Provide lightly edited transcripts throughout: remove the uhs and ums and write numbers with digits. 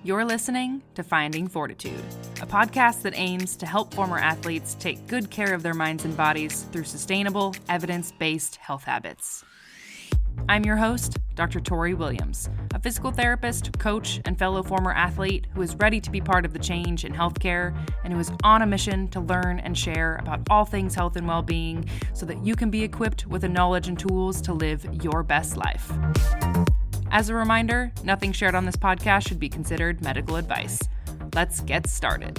You're listening to Finding Fortitude, a podcast that aims to help former athletes take good care of their minds and bodies through sustainable, evidence-based health habits. I'm your host, Dr. Tori Williams, a physical therapist, coach, and fellow former athlete who is ready to be part of the change in healthcare and who is on a mission to learn and share about all things health and well-being so that you can be equipped with the knowledge and tools to live your best life. As a reminder, nothing shared on this podcast should be considered medical advice. Let's get started.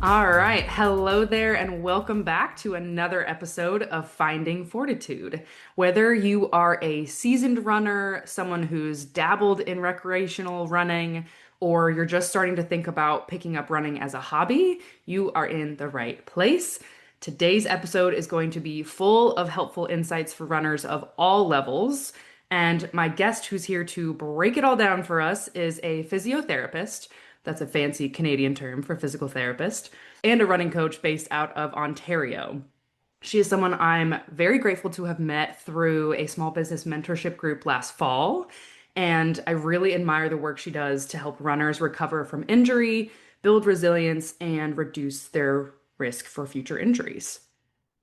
All right. Hello there, and welcome back to another episode of Finding Fortitude. Whether you are a seasoned runner, someone who's dabbled in recreational running, or you're just starting to think about picking up running as a hobby, you are in the right place. Today's episode is going to be full of helpful insights for runners of all levels. And my guest who's here to break it all down for us is a physiotherapist. That's a fancy Canadian term for physical therapist, and a running coach based out of Ontario. She is someone I'm very grateful to have met through a small business mentorship group last fall. And I really admire the work she does to help runners recover from injury, build resilience, and reduce their risk for future injuries.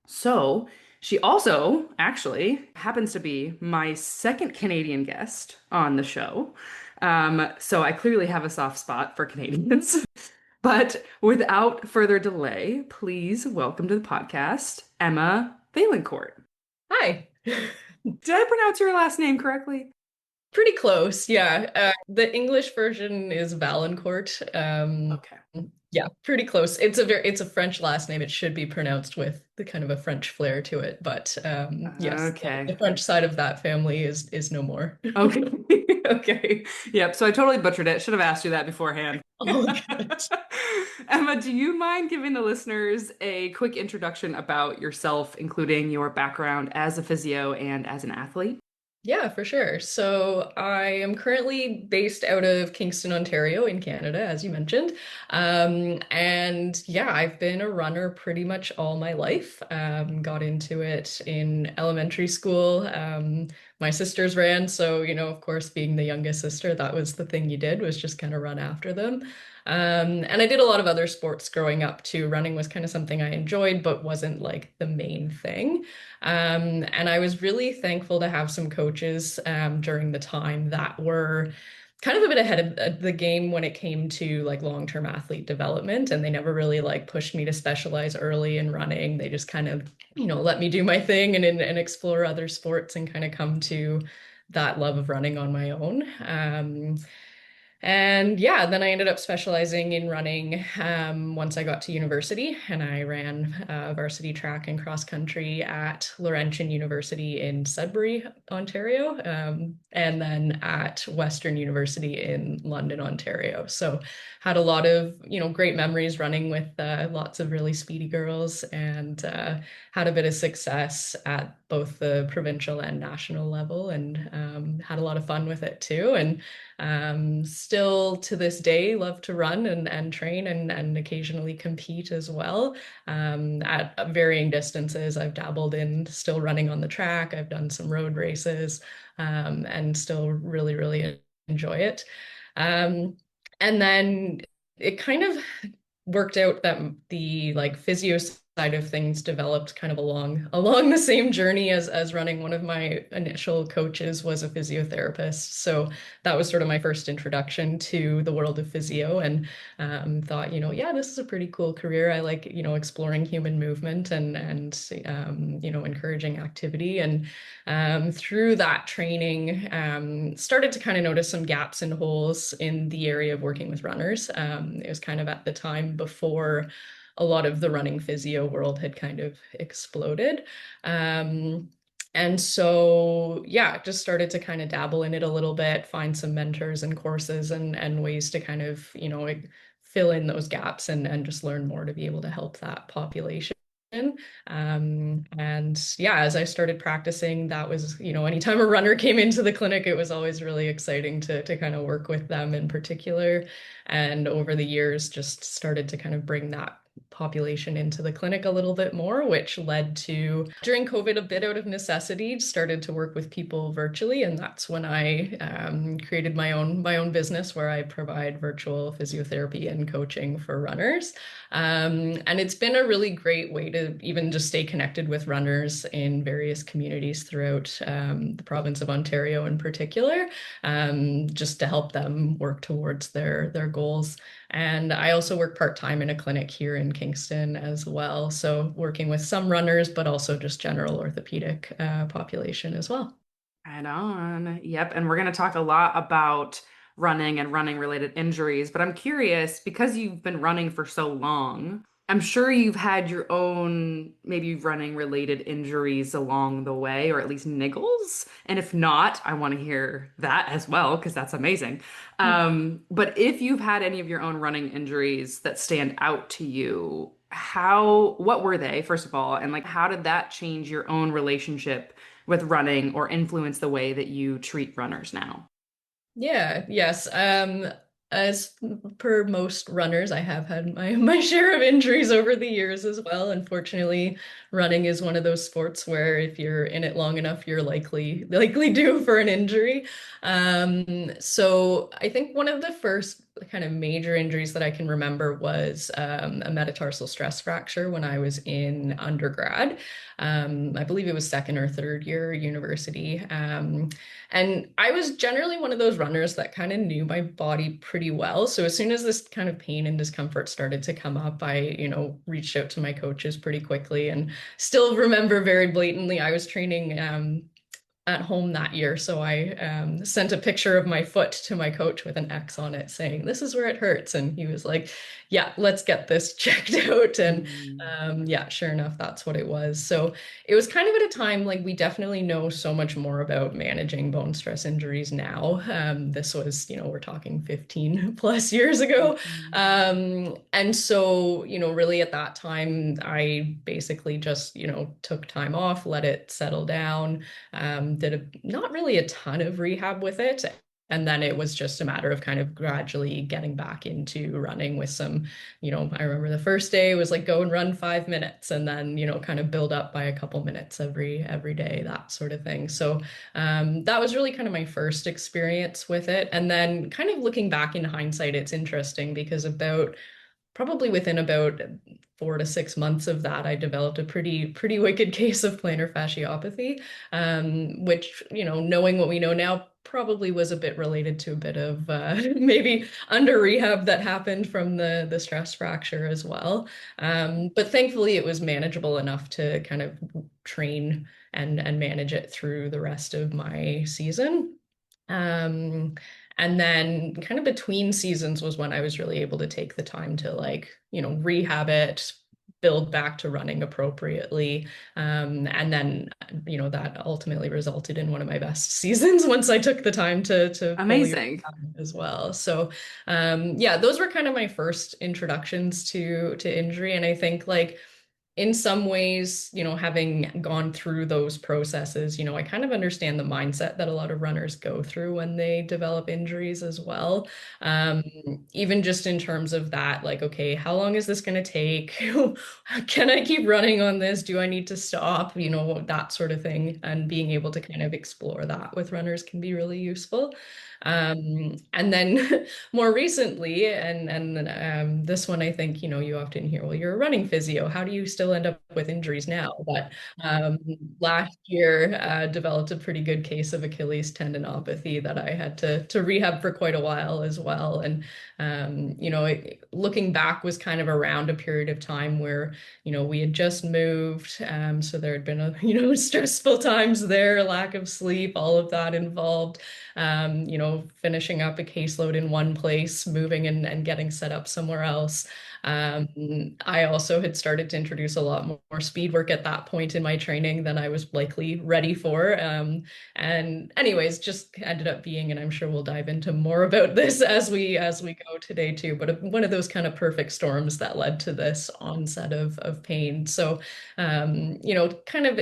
So she also actually happens to be my second Canadian guest on the show. So I clearly have a soft spot for Canadians. But without further delay, please welcome to the podcast, Emma Vaillancourt. Hi. Did I pronounce your last name correctly? Pretty close, yeah. The English version is Vaillancourt. Okay. Yeah, pretty close. It's a French last name. It should be pronounced with the kind of a French flair to it, but yes, Okay. the French side of that family is no more. Okay. Okay. Yep. So I totally butchered it. Should have asked you that beforehand. Oh, gosh. Emma, do you mind giving the listeners a quick introduction about yourself, including your background as a physio and as an athlete? Yeah, for sure. So I am currently based out of Kingston, Ontario in Canada, as you mentioned. And yeah, I've been a runner pretty much all my life. Got into it in elementary school. My sisters ran, so, of course, being the youngest sister, that was the thing you did, was just kind of run after them. And I did a lot of other sports growing up too. Running was kind of something I enjoyed, but wasn't like the main thing. And I was really thankful to have some coaches during the time that were kind of a bit ahead of the game when it came to like long-term athlete development. And they never really like pushed me to specialize early in running. They just kind of, let me do my thing and explore other sports and kind of come to that love of running on my own. And yeah, then I ended up specializing in running once I got to university, and I ran varsity track and cross country at Laurentian University in Sudbury, Ontario, and then at Western University in London, Ontario. So had a lot of, great memories running with lots of really speedy girls, and had a bit of success at both the provincial and national level, and had a lot of fun with it too. And still to this day love to run and train and occasionally compete as well, at varying distances. I've dabbled in still running on the track. I've done some road races, and still really, really enjoy it. And then it kind of worked out that the like physio side of things developed kind of along the same journey as running. One of my initial coaches was a physiotherapist, so that was sort of my first introduction to the world of physio, and thought, yeah, this is a pretty cool career. I like, exploring human movement and encouraging activity. And through that training, started to kind of notice some gaps and holes in the area of working with runners. It was kind of at the time before a lot of the running physio world had kind of exploded. And so, yeah, just started to kind of dabble in it a little bit, find some mentors and courses and ways to kind of, fill in those gaps and just learn more to be able to help that population. And yeah, as I started practicing, that was, anytime a runner came into the clinic, it was always really exciting to kind of work with them in particular. And over the years, just started to kind of bring that population into the clinic a little bit more, which led to, during COVID, a bit out of necessity, started to work with people virtually, and that's when I created my own business where I provide virtual physiotherapy and coaching for runners. And it's been a really great way to even just stay connected with runners in various communities throughout the province of Ontario in particular, just to help them work towards their goals. And I also work part-time in a clinic here in Kingston as well. So working with some runners, but also just general orthopedic population as well. Right on. Yep. And we're going to talk a lot about running and running related injuries, but I'm curious because you've been running for so long, I'm sure you've had your own maybe running related injuries along the way, or at least niggles. And if not, I want to hear that as well, because that's amazing. But if you've had any of your own running injuries that stand out to you, what were they, first of all? And like, how did that change your own relationship with running or influence the way that you treat runners now? Yeah, yes. As per most runners, I have had my share of injuries over the years as well. Unfortunately, running is one of those sports where if you're in it long enough, you're likely due for an injury. So I think one of the first kind of major injuries that I can remember was a metatarsal stress fracture when I was in undergrad. I believe it was second or third year university. And I was generally one of those runners that kind of knew my body pretty well. So as soon as this kind of pain and discomfort started to come up, I reached out to my coaches pretty quickly and still remember very blatantly I was training at home that year. So I sent a picture of my foot to my coach with an X on it saying, "This is where it hurts." And he was like, "Yeah, let's get this checked out." And Mm. yeah, sure enough, that's what it was. So it was kind of at a time like we definitely know so much more about managing bone stress injuries now. This was, we're talking 15 plus years ago. Mhm. And so, really at that time, I basically just, took time off, let it settle down, did not really a ton of rehab with it. And then it was just a matter of kind of gradually getting back into running with some, I remember the first day was like go and run 5 minutes and then, kind of build up by a couple minutes every day, that sort of thing. So that was really kind of my first experience with it. And then kind of looking back in hindsight, it's interesting because probably within about 4 to 6 months of that, I developed a pretty wicked case of plantar fasciopathy, which, knowing what we know now, probably was a bit related to a bit of maybe under rehab that happened from the stress fracture as well. But thankfully, it was manageable enough to kind of train and manage it through the rest of my season. Um, and then kind of between seasons was when I was really able to take the time to rehab it, build back to running appropriately. And then, that ultimately resulted in one of my best seasons once I took the time to fully Amazing. rehab as well. So, yeah, those were kind of my first introductions to injury. And I think like in some ways, having gone through those processes, I kind of understand the mindset that a lot of runners go through when they develop injuries as well. Um, Even just in terms of that, like, okay, how long is this going to take? Can I keep running on this? Do I need to stop? That sort of thing. And being able to kind of explore that with runners can be really useful. And then more recently, and this one I think you often hear, well, you're a running physio. How do you still end up with injuries now? But last year, developed a pretty good case of Achilles tendinopathy that I had to rehab for quite a while as well. And looking back was kind of around a period of time where we had just moved, so there had been stressful times there, lack of sleep, all of that involved. Finishing up a caseload in one place, moving and getting set up somewhere else. I also had started to introduce a lot more speed work at that point in my training than I was likely ready for. And anyways, just ended up being, and I'm sure we'll dive into more about this as we go today too, but one of those kind of perfect storms that led to this onset of pain. So, kind of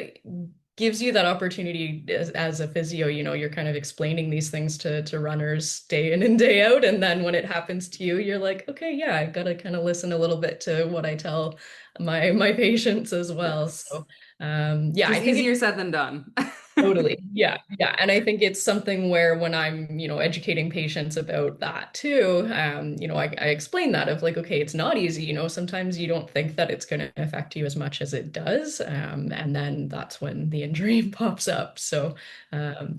gives you that opportunity as a physio, you're kind of explaining these things to runners day in and day out. And then when it happens to you, you're like, okay, yeah, I've got to kind of listen a little bit to what I tell my patients as well. Yes. So yeah, Which is I think easier said than done. totally. Yeah. Yeah. And I think it's something where when I'm, educating patients about that too, I explain that of like, okay, it's not easy. Sometimes you don't think that it's going to affect you as much as it does. And then that's when the injury pops up. So,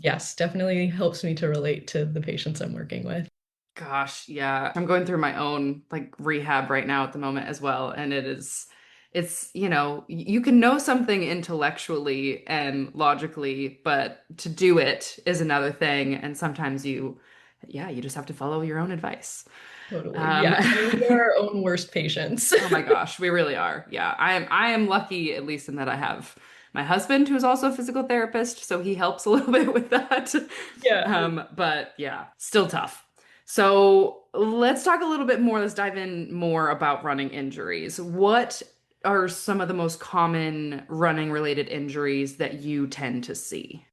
yes, definitely helps me to relate to the patients I'm working with. Gosh, yeah. I'm going through my own like rehab right now at the moment as well. And you can know something intellectually and logically, but to do it is another thing. And sometimes you just have to follow your own advice. Totally. Um, Yeah. And we are our own worst patients. oh my gosh, we really are. Yeah, I am lucky at least in that I have my husband who is also a physical therapist, so he helps a little bit with that. Yeah. But yeah, still tough. So let's talk a little bit more. Let's dive in more about running injuries. What are some of the most common running related injuries that you tend to see?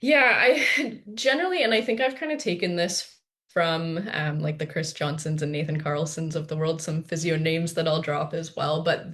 Yeah, I generally, and I think I've kind of taken this from like the Chris Johnsons and Nathan Carlsons of the world, some physio names that I'll drop as well, but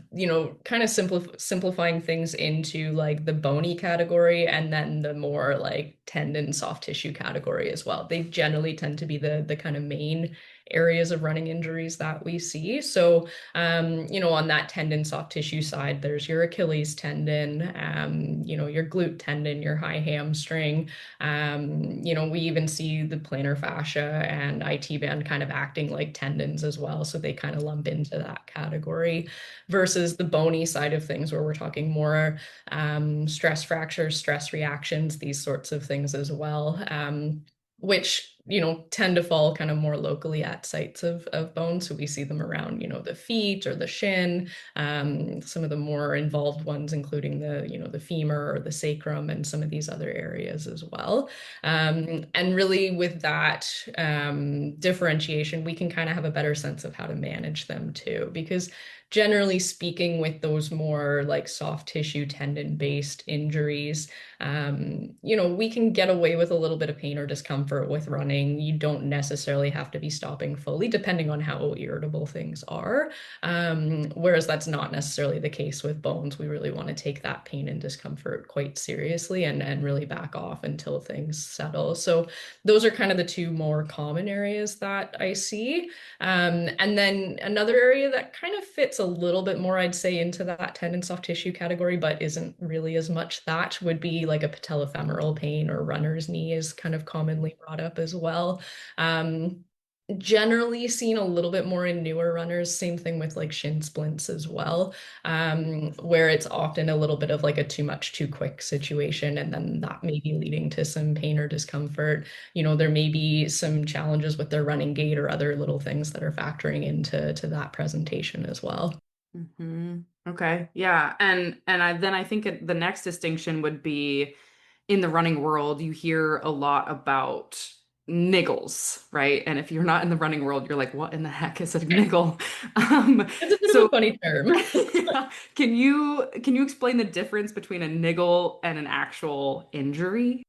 kind of simplifying things into like the bony category and then the more like tendon soft tissue category as well. They generally tend to be the kind of main areas of running injuries that we see. So on that tendon soft tissue side, there's your Achilles tendon, your glute tendon, your high hamstring. We even see the plantar fascia and IT band kind of acting like tendons as well. So they kind of lump into that category versus the bony side of things where we're talking more stress fractures, stress reactions, these sorts of things as well. Which tend to fall kind of more locally at sites of bone. So we see them around the feet or the shin, some of the more involved ones including the femur or the sacrum and some of these other areas as well. And really with that differentiation we can kind of have a better sense of how to manage them too, because generally speaking with those more like soft tissue tendon based injuries, we can get away with a little bit of pain or discomfort with running. You don't necessarily have to be stopping fully, depending on how irritable things are. Whereas that's not necessarily the case with bones. We really want to take that pain and discomfort quite seriously and really back off until things settle. So those are kind of the two more common areas that I see. And then another area that kind of fits a little bit more, I'd say, into that tendon soft tissue category, but isn't really as much that would be like a patellofemoral pain or runner's knee is kind of commonly brought up as well. Um, Generally seen a little bit more in newer runners, same thing with like shin splints as well, where it's often a little bit of like a too much too quick situation and then that may be leading to some pain or discomfort. There may be some challenges with their running gait or other little things that are factoring into that presentation as well. Okay. Yeah. And I think the next distinction would be in the running world, you hear a lot about niggles, right? And if you're not in the running world, you're like, what in the heck is a niggle? Um, It's a bit of so a funny term. yeah. Can you explain the difference between a niggle and an actual injury?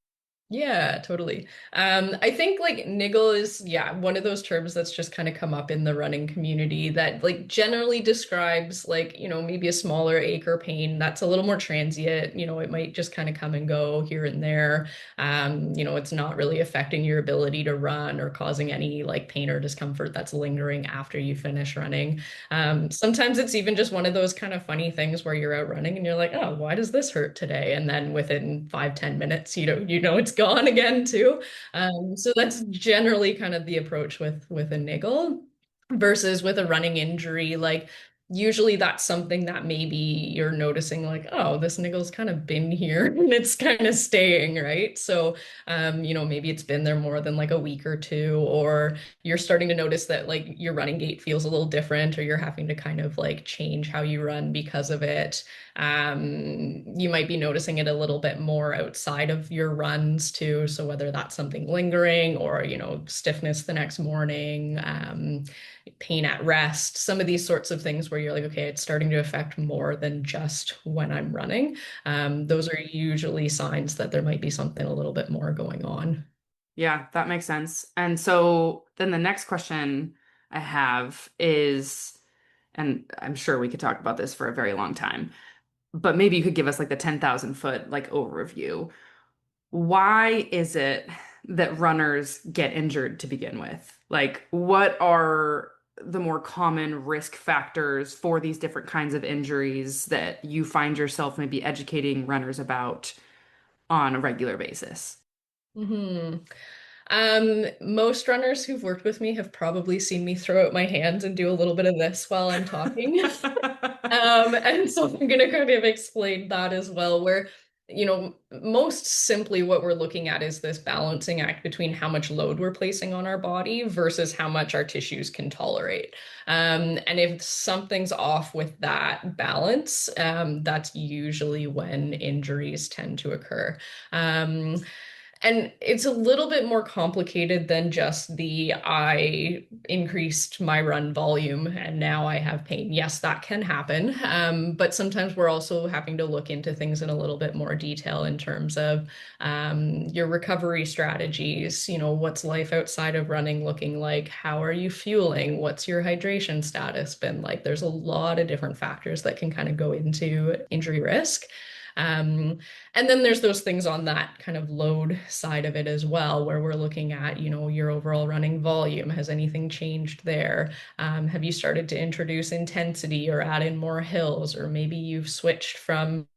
Yeah, totally. I think like niggle is, yeah, one of those terms that's just kind of come up in the running community that like generally describes like, maybe a smaller ache or pain that's a little more transient. It might just kind of come and go here and there. It's not really affecting your ability to run or causing any like pain or discomfort that's lingering after you finish running. Sometimes it's even just one of those kind of funny things where you're out running and you're like, oh, why does this hurt today? And then within 5, 10 minutes, it's gone again too. So that's generally kind of the approach with a niggle versus with a running injury. Like usually that's something that maybe you're noticing like, oh, this niggle's kind of been here and it's kind of staying, right? So maybe it's been there more than like a week or two, or you're starting to notice that like your running gait feels a little different, or you're having to kind of like change how you run because of it. You might be noticing it a little bit more outside of your runs too. So whether that's something lingering or, stiffness the next morning, pain at rest, some of these sorts of things where where you're like, okay, it's starting to affect more than just when I'm running, those are usually signs that there might be something a little bit more going on. Yeah, that makes sense. And so then the next question I have is, and I'm sure we could talk about this for a very long time, but maybe you could give us like the 10,000 foot like overview. Why is it that runners get injured to begin with? Like, what are the more common risk factors for these different kinds of injuries that you find yourself maybe educating runners about on a regular basis? Hmm. Most runners who've worked with me have probably seen me throw out my hands and do a little bit of this while I'm talking. And so I'm going to kind of explain that as well, where, most simply what we're looking at is this balancing act between how much load we're placing on our body versus how much our tissues can tolerate. And if something's off with that balance, that's usually when injuries tend to occur. Um, and it's a little bit more complicated than just the I increased my run volume and now I have pain. Yes, that can happen. But sometimes we're also having to look into things in a little bit more detail in terms of your recovery strategies. What's life outside of running looking like? How are you fueling? What's your hydration status been like? There's a lot of different factors that can kind of go into injury risk. Um, and then there's those things on that kind of load side of it as well, where we're looking at, your overall running volume. Has anything changed there? Have you started to introduce intensity or add in more hills? Or maybe you've switched from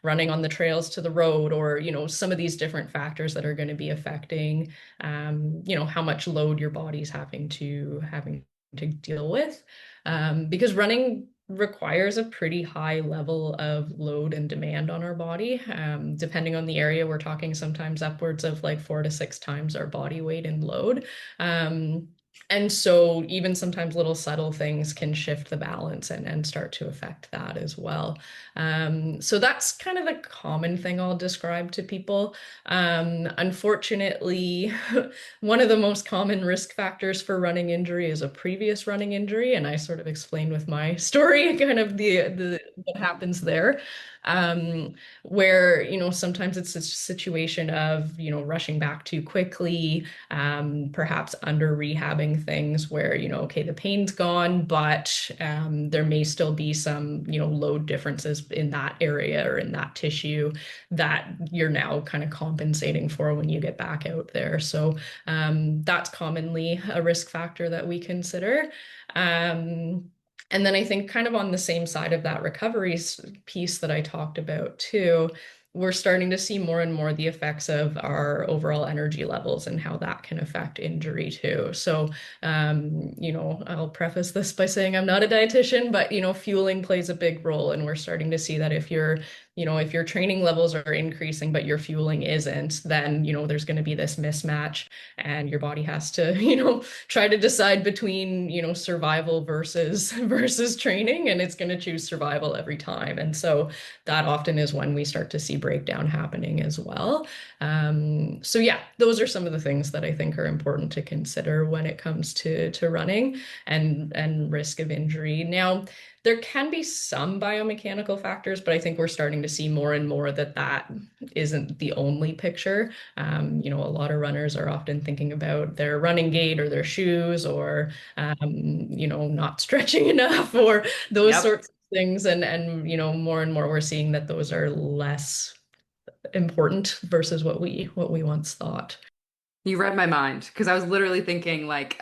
running on the trails to the road, or, some of these different factors that are going to be affecting, how much load your body's having to deal with. Because running requires a pretty high level of load and demand on our body. Depending on the area, we're talking sometimes upwards of like 4 to 6 times our body weight in load. Um, and so even sometimes little subtle things can shift the balance and start to affect that as well. So that's kind of the common thing I'll describe to people. Unfortunately, one of the most common risk factors for running injury is a previous running injury, and I sort of explained with my story kind of the what happens there. Where, sometimes it's a situation of, rushing back too quickly, perhaps under rehabbing things where, okay, the pain's gone, but there may still be some, load differences in that area or in that tissue that you're now kind of compensating for when you get back out there. So that's commonly a risk factor that we consider. And then I think kind of on the same side of that recovery piece that I talked about too, we're starting to see more and more the effects of our overall energy levels and how that can affect injury too. So, I'll preface this by saying I'm not a dietitian, but, fueling plays a big role. And we're starting to see that if your training levels are increasing, but your fueling isn't, then, there's going to be this mismatch and your body has to, try to decide between, survival versus training, and it's going to choose survival every time. And so that often is when we start to see breakdown happening as well. So yeah, those are some of the things that I think are important to consider when it comes to running and risk of injury. Now, there can be some biomechanical factors, but I think we're starting to see more and more that isn't the only picture. A lot of runners are often thinking about their running gait or their shoes or, not stretching enough or those Yep. sorts of things. And more and more we're seeing that those are less important versus what we once thought. You read my mind because I was literally thinking like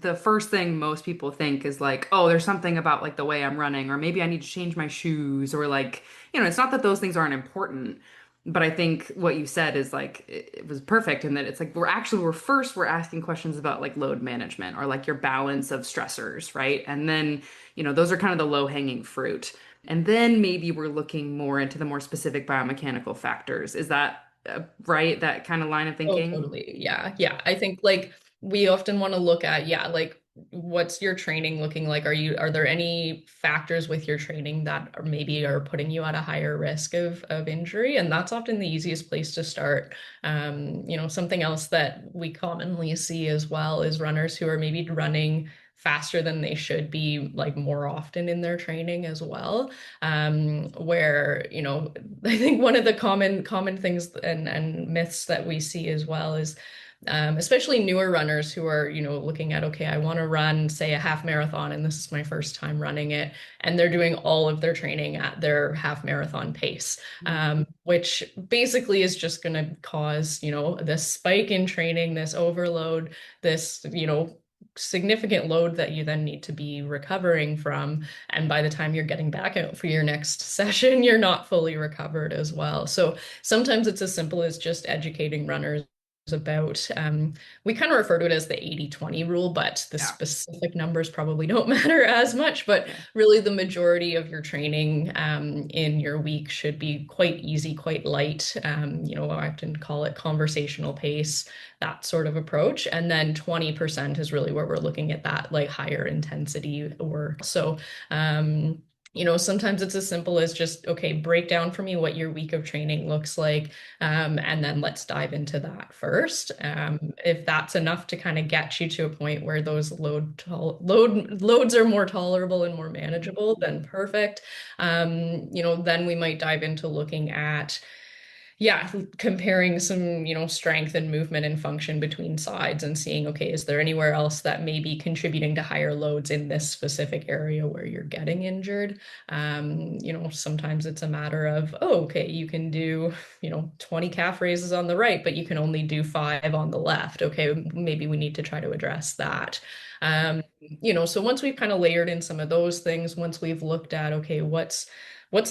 the first thing most people think is like, oh, there's something about like the way I'm running, or maybe I need to change my shoes, or like, it's not that those things aren't important, but I think what you said is like it was perfect in that it's like we're asking questions about like load management or like your balance of stressors, right? And then, those are kind of the low-hanging fruit. And then maybe we're looking more into the more specific biomechanical factors. Is that right? That kind of line of Oh, thinking? totally. Yeah. Yeah. I think like we often want to look at, yeah, like what's your training looking like? Are there any factors with your training that maybe are putting you at a higher risk of injury? And that's often the easiest place to start. Something else that we commonly see as well is runners who are maybe running faster than they should be, like more often in their training as well. Where, I think one of the common things and myths that we see as well is especially newer runners who are, looking at, okay, I want to run, say, a half marathon, and this is my first time running it, and they're doing all of their training at their half marathon pace, which basically is just going to cause, this spike in training, this overload, this, significant load that you then need to be recovering from. And by the time you're getting back out for your next session, you're not fully recovered as well. So sometimes it's as simple as just educating runners about we kind of refer to it as the 80-20 rule, but the Yeah. specific numbers probably don't matter as much. But Yeah. really, the majority of your training in your week should be quite easy, quite light. I often call it conversational pace, that sort of approach. And then 20% is really where we're looking at that like higher intensity work. So sometimes it's as simple as just, okay, break down for me what your week of training looks like. And then let's dive into that first. If that's enough to kind of get you to a point where those loads are more tolerable and more manageable, then perfect. Then we might dive into looking at, yeah, comparing some, strength and movement and function between sides and seeing, okay, is there anywhere else that may be contributing to higher loads in this specific area where you're getting injured? Sometimes it's a matter of, oh, okay, you can do, 20 calf raises on the right, but you can only do 5 on the left. Okay, maybe we need to try to address that. So once we've kind of layered in some of those things, once we've looked at, okay, what's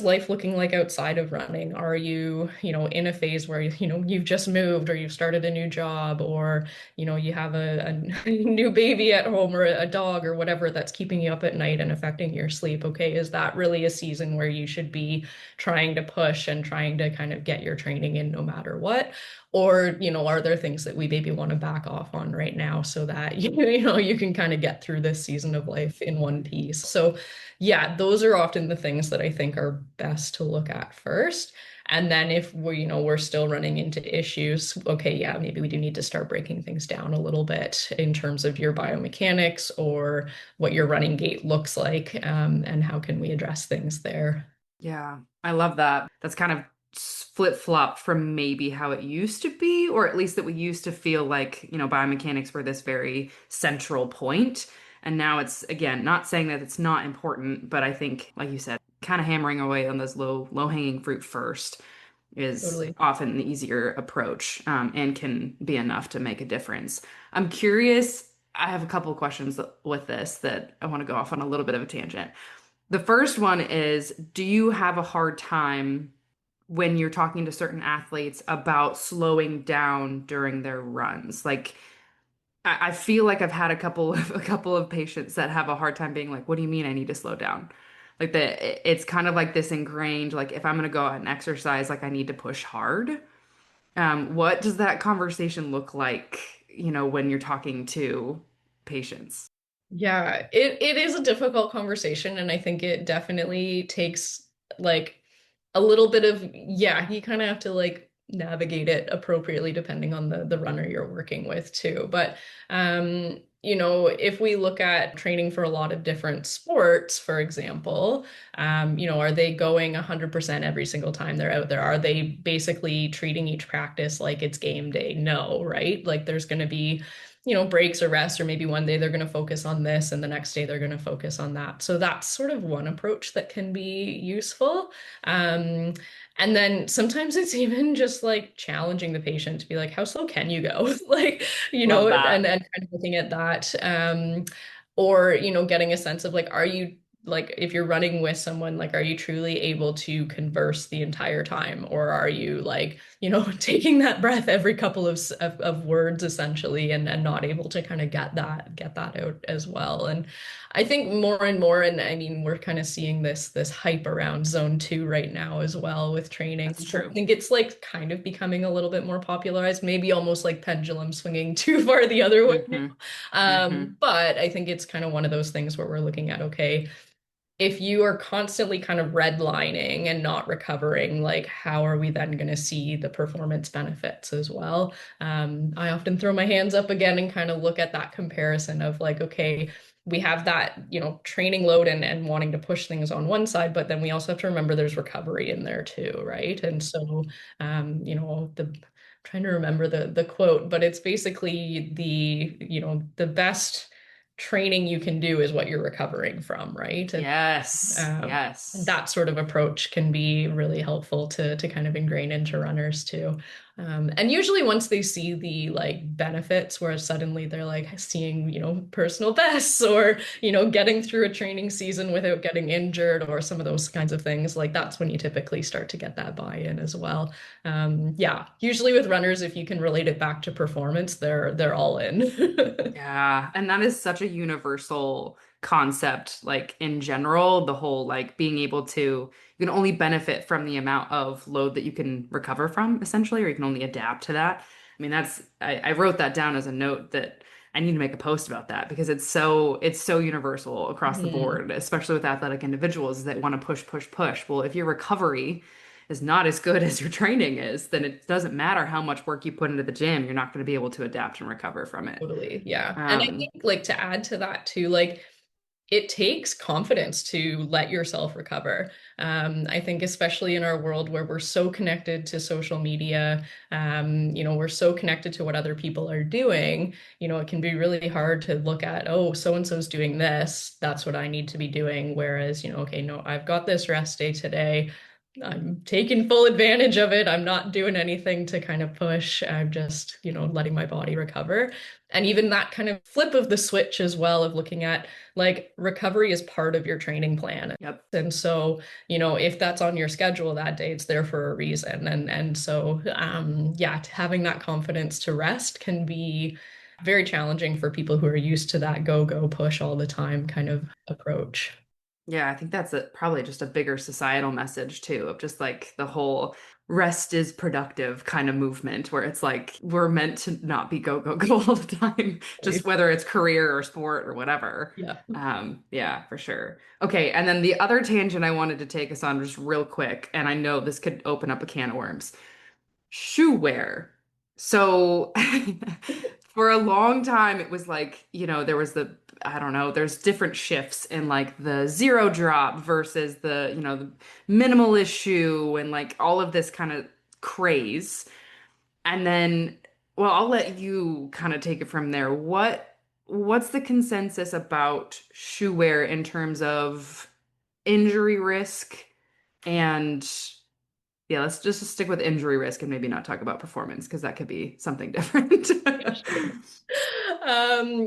life looking like outside of running? Are you, in a phase where, you've just moved or you've started a new job or, you have a new baby at home or a dog or whatever that's keeping you up at night and affecting your sleep? Okay, is that really a season where you should be trying to push and trying to kind of get your training in no matter what? Or, are there things that we maybe want to back off on right now so that, you can kind of get through this season of life in one piece? So yeah, those are often the things that I think are best to look at first. And then if we're still running into issues, okay, yeah, maybe we do need to start breaking things down a little bit in terms of your biomechanics or what your running gait looks like, and how can we address things there. Yeah, I love that. That's kind of flip-flopped from maybe how it used to be, or at least that we used to feel like, biomechanics were this very central point. And now it's, again, not saying that it's not important, but I think, like you said, kind of hammering away on those low-hanging fruit first is Totally. often the easier approach, and can be enough to make a difference. I'm curious, I have a couple of questions with this that I want to go off on a little bit of a tangent. The first one is, do you have a hard time when you're talking to certain athletes about slowing down during their runs? Like, I feel like I've had a couple of patients that have a hard time being like, "What do you mean I need to slow down?" Like it's kind of like this ingrained, like if I'm gonna go out and exercise, like I need to push hard. What does that conversation look like, when you're talking to patients? Yeah, it is a difficult conversation, and I think it definitely takes like a little bit of, yeah, you kind of have to like navigate it appropriately depending on the runner you're working with too. But if we look at training for a lot of different sports, for example, are they going 100% every single time they're out there? Are they basically treating each practice like it's game day? No, right? Like there's going to be breaks or rest, or maybe one day they're going to focus on this and the next day they're going to focus on that. So that's sort of one approach that can be useful. Um, and then sometimes it's even just like challenging the patient to be like, how slow can you go? Like, Love that. and kind of looking at that. Or, getting a sense of like, are you like, if you're running with someone, like, are you truly able to converse the entire time? Or are you like, taking that breath every couple of words essentially and not able to kind of get that out as well. And I think more and more, and I mean, we're kind of seeing this hype around zone 2 right now as well with training. That's So I true. think it's like kind of becoming a little bit more popularized, maybe almost like pendulum swinging too far the other way now. Hmm. Hmm. But I think it's kind of one of those things where we're looking at, okay, if you are constantly kind of redlining and not recovering, like how are we then going to see the performance benefits as well? I often throw my hands up again and kind of look at that comparison of like, okay, we have that, training load and wanting to push things on one side, but then we also have to remember there's recovery in there too, right? And so, trying to remember the quote, but it's basically the best training you can do is what you're recovering from, right? And Yes. um, Yes. that sort of approach can be really helpful to kind of ingrain into runners too. And usually once they see the like benefits where suddenly they're like seeing, personal bests or, getting through a training season without getting injured or some of those kinds of things, like that's when you typically start to get that buy-in as well. Yeah, usually with runners, if you can relate it back to performance, they're all in. Yeah, and that is such a universal concept, like in general, the whole like being able to, you can only benefit from the amount of load that you can recover from, essentially, or you can only adapt to that. I mean, I wrote that down as a note that I need to make a post about that because it's so universal across the Mhm. board, especially with athletic individuals that want to push, push, push. Well, if your recovery is not as good as your training is, then it doesn't matter how much work you put into the gym, you're not going to be able to adapt and recover from it. Totally. Yeah. And I Um, think like to add to that too, like it takes confidence to let yourself recover. I think especially in our world where we're so connected to social media, we're so connected to what other people are doing, it can be really hard to look at, oh, so and so's doing this, that's what I need to be doing. Whereas, okay, no, I've got this rest day today. I'm taking full advantage of it. I'm not doing anything to kind of push. I'm just, letting my body recover. And even that kind of flip of the switch as well of looking at like recovery is part of your training plan. yep. And so, if that's on your schedule that day, it's there for a reason. And so, yeah, having that confidence to rest can be very challenging for people who are used to that go, go, push all the time kind of approach. Yeah, I think that's probably just a bigger societal message too, of just like the whole rest is productive kind of movement where it's like we're meant to not be go, go, go all the time, just whether it's career or sport or whatever. Yeah. Yeah, for sure. Okay, and then the other tangent I wanted to take us on just real quick, and I know this could open up a can of worms. Shoe wear. So for a long time, it was like, there was I don't know, there's different shifts in like the zero drop versus the minimalist shoe and like all of this kind of craze. And then, well, I'll let you kind of take it from there. What's the consensus about shoe wear in terms of injury risk and yeah, let's just stick with injury risk and maybe not talk about performance because that could be something different. Yeah, sure.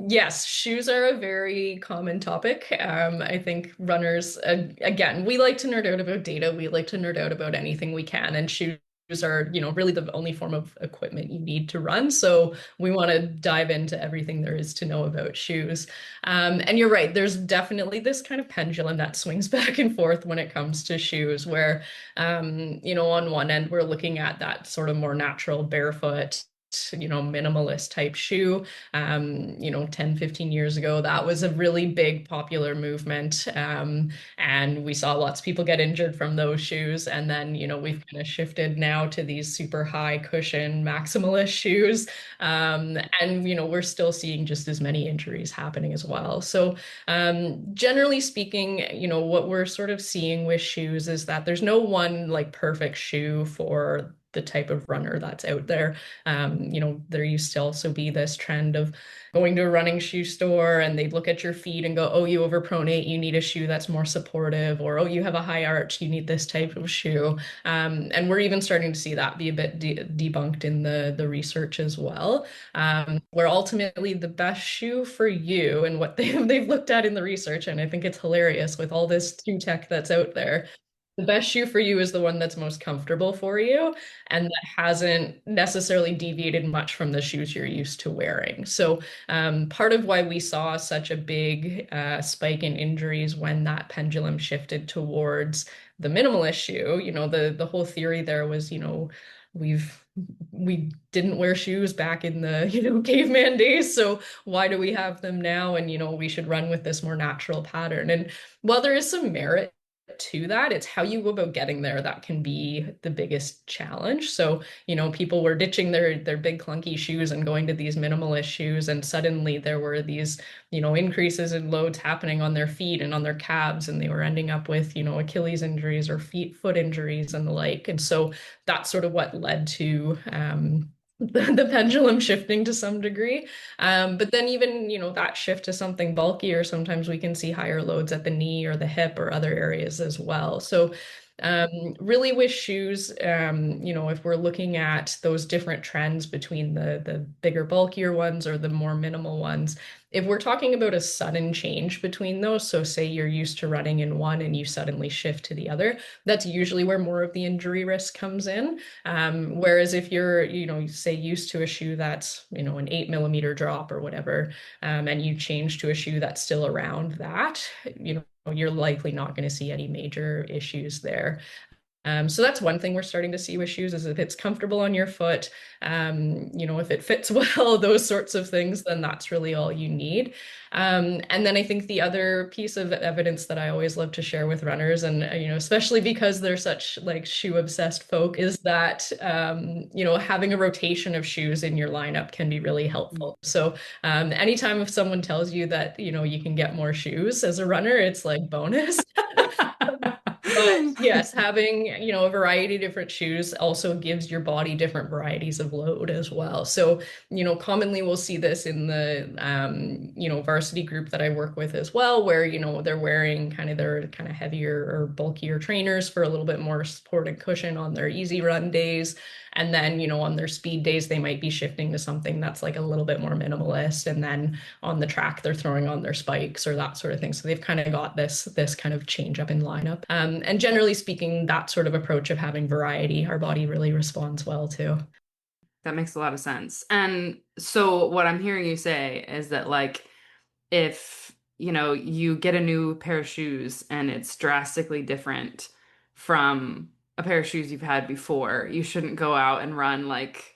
Yes, shoes are a very common topic. I think runners, again, we like to nerd out about data. We like to nerd out about anything we can, and shoes are, really the only form of equipment you need to run. So we want to dive into everything there is to know about shoes. And you're right, there's definitely this kind of pendulum that swings back and forth when it comes to shoes, where, on one end, we're looking at that sort of more natural barefoot minimalist type shoe. 10, 15 years ago, that was a really big popular movement. And we saw lots of people get injured from those shoes. And then, we've kind of shifted now to these super high cushion maximalist shoes. We're still seeing just as many injuries happening as well. So, generally speaking, what we're sort of seeing with shoes is that there's no one like perfect shoe for the type of runner that's out there. There used to also be this trend of going to a running shoe store and they'd look at your feet and go, oh, you overpronate, you need a shoe that's more supportive, or oh, you have a high arch, you need this type of shoe. And we're even starting to see that be a bit debunked in the research as well, where ultimately the best shoe for you and what they've looked at in the research, and I think it's hilarious with all this shoe tech that's out there, the best shoe for you is the one that's most comfortable for you and that hasn't necessarily deviated much from the shoes you're used to wearing. So, part of why we saw such a big spike in injuries when that pendulum shifted towards the minimalist shoe, the whole theory there was, we've we didn't wear shoes back in the caveman days, so why do we have them now? And we should run with this more natural pattern. And while there is some merit to that. It's how you go about getting there that can be the biggest challenge. So, people were ditching their big clunky shoes and going to these minimalist shoes, and suddenly there were these, increases in loads happening on their feet and on their calves, and they were ending up with, Achilles injuries or foot injuries and the like. And so that's sort of what led to the pendulum shifting to some degree. But then even, that shift to something bulkier, sometimes we can see higher loads at the knee or the hip or other areas as well. So really with shoes, if we're looking at those different trends between the bigger, bulkier ones or the more minimal ones, if we're talking about a sudden change between those, so say you're used to running in one and you suddenly shift to the other, that's usually where more of the injury risk comes in. Whereas if you're, say used to a shoe that's, an 8 millimeter drop or whatever, and you change to a shoe that's still around that, you're likely not going to see any major issues there. So that's one thing we're starting to see with shoes is if it's comfortable on your foot, if it fits well, those sorts of things, then that's really all you need. And then I think the other piece of evidence that I always love to share with runners, and especially because they're such like shoe obsessed folk, is that having a rotation of shoes in your lineup can be really helpful. So anytime if someone tells you that you can get more shoes as a runner, it's like bonus. But yes, having, a variety of different shoes also gives your body different varieties of load as well. So, commonly we'll see this in the, varsity group that I work with as well, where, they're wearing their kind of heavier or bulkier trainers for a little bit more support and cushion on their easy run days. And then, on their speed days, they might be shifting to something that's like a little bit more minimalist. And then on the track, they're throwing on their spikes or that sort of thing. So they've kind of got this kind of change up in lineup. And generally speaking, that sort of approach of having variety, our body really responds well to. That makes a lot of sense. And so what I'm hearing you say is that like if, you get a new pair of shoes and it's drastically different from a pair of shoes you've had before, you shouldn't go out and run like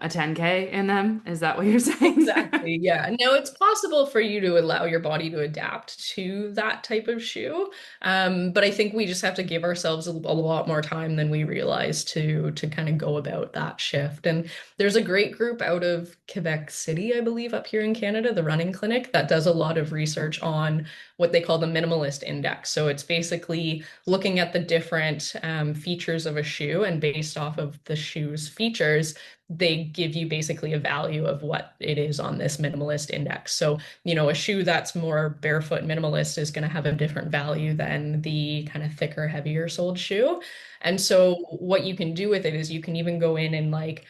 a 10K in them. Is that what you're saying? Exactly. Yeah. No, it's possible for you to allow your body to adapt to that type of shoe. But I think we just have to give ourselves a lot more time than we realize to kind of go about that shift. And there's a great group out of Quebec City, I believe, up here in Canada, the Running Clinic, that does a lot of research on what they call the minimalist index. So it's basically looking at the different features of a shoe, and based off of the shoe's features, they give you basically a value of what it is on this minimalist index. So, a shoe that's more barefoot minimalist is going to have a different value than the kind of thicker, heavier soled shoe. And so, what you can do with it is you can even go in and like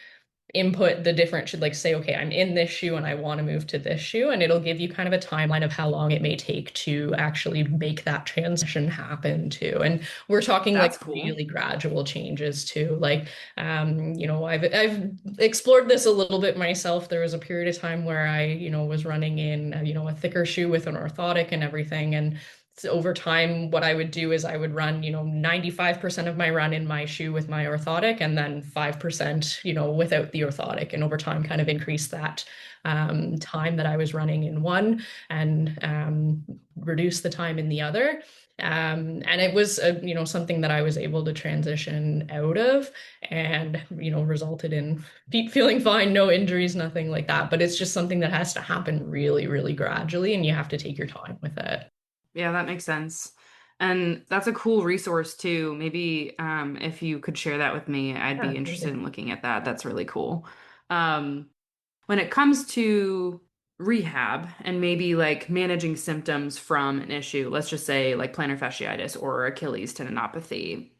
input the different should like say, okay, I'm in this shoe and I want to move to this shoe, and it'll give you kind of a timeline of how long it may take to actually make that transition happen too. And we're talking like That's cool. really gradual changes too. Like I've explored this a little bit myself. There was a period of time where I, was running in, a thicker shoe with an orthotic and everything. And over time, what I would do is I would run, 95% of my run in my shoe with my orthotic, and then 5%, without the orthotic. And over time, kind of increase that time that I was running in one and reduce the time in the other. And it was, something that I was able to transition out of, and, resulted in feet feeling fine, no injuries, nothing like that. But it's just something that has to happen really, really gradually, and you have to take your time with it. Yeah, that makes sense. And that's a cool resource too. Maybe if you could share that with me, I'd Yeah, be interested totally. in looking at that. That's really cool. Um, when it comes to rehab and maybe like managing symptoms from an issue, let's just say like plantar fasciitis or Achilles tendinopathy,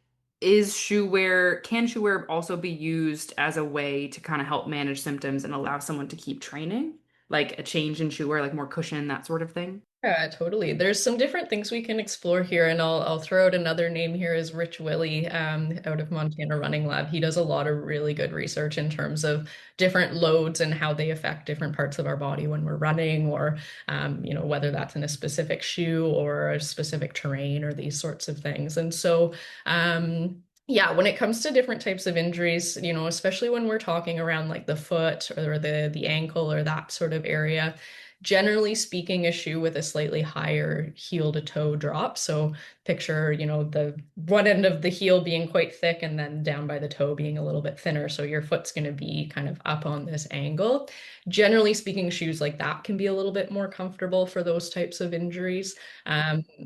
can shoe wear also be used as a way to kind of help manage symptoms and allow someone to keep training? Like a change in shoe wear, like more cushion, that sort of thing? Yeah, totally. There's some different things we can explore here, and I'll throw out another name here is Rich Willie, out of Montana Running Lab. He does a lot of really good research in terms of different loads and how they affect different parts of our body when we're running, or whether that's in a specific shoe or a specific terrain or these sorts of things. And so, yeah, when it comes to different types of injuries, especially when we're talking around like the foot or the ankle or that sort of area, Generally speaking, a shoe with a slightly higher heel to toe drop. So picture, the one end of the heel being quite thick and then down by the toe being a little bit thinner. So your foot's going to be kind of up on this angle. Generally speaking, shoes like that can be a little bit more comfortable for those types of injuries.